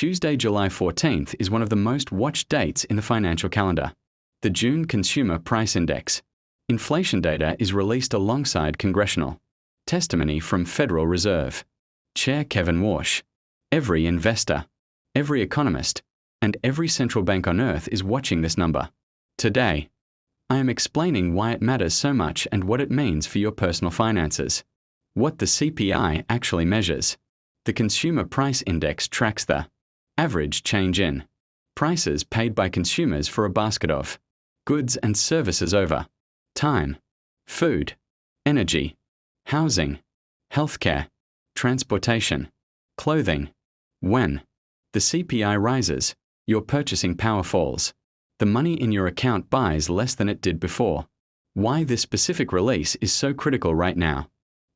Tuesday, July 14th is one of the most watched dates in the financial calendar. The June Consumer Price Index. Inflation data is released alongside congressional testimony from Federal Reserve Chair Kevin Warsh. Every investor, every economist, and every central bank on earth is watching this number. Today, I am explaining why it matters so much and what it means for your personal finances. What the CPI actually measures. The Consumer Price Index tracks the average change in prices paid by consumers for a basket of goods and services over time, food, energy, housing, healthcare, transportation, clothing. When the CPI rises, your purchasing power falls. The money in your account buys less than it did before. Why this specific release is so critical right now.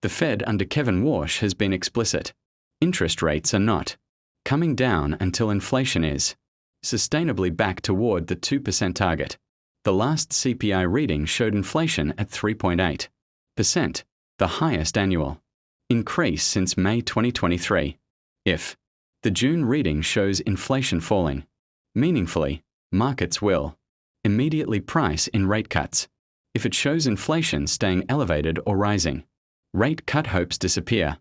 The Fed under Kevin Warsh has been explicit. Interest rates are not coming down until inflation is sustainably back toward the 2% target. The last CPI reading showed inflation at 3.8%, the highest annual increase since May 2023. If the June reading shows inflation falling meaningfully, markets will immediately price in rate cuts. If it shows inflation staying elevated or rising, rate cut hopes disappear.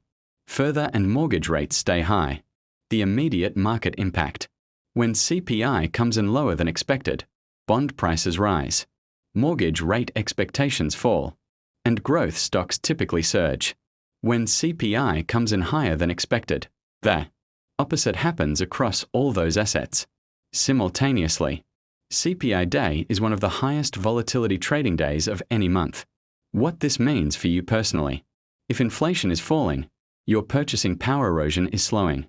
Further and mortgage rates stay high. The immediate market impact. When CPI comes in lower than expected, bond prices rise, mortgage rate expectations fall, and growth stocks typically surge. When CPI comes in higher than expected, the opposite happens across all those assets. Simultaneously, CPI day is one of the highest volatility trading days of any month. What this means for you personally. If inflation is falling, your purchasing power erosion is slowing.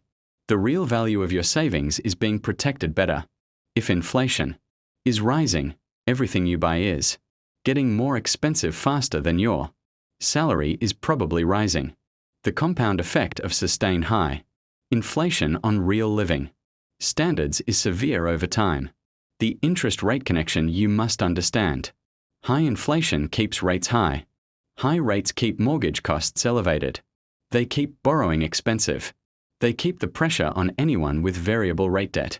The real value of your savings is being protected better. If inflation is rising, everything you buy is getting more expensive faster than your salary is probably rising. The compound effect of sustained high inflation on real living standards is severe over time. The interest rate connection you must understand. High inflation keeps rates high. High rates keep mortgage costs elevated. They keep borrowing expensive. They keep the pressure on anyone with variable rate debt.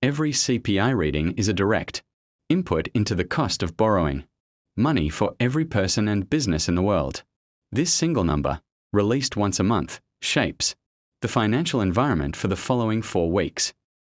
Every CPI reading is a direct input into the cost of borrowing money for every person and business in the world. This single number, released once a month, shapes the financial environment for the following 4 weeks.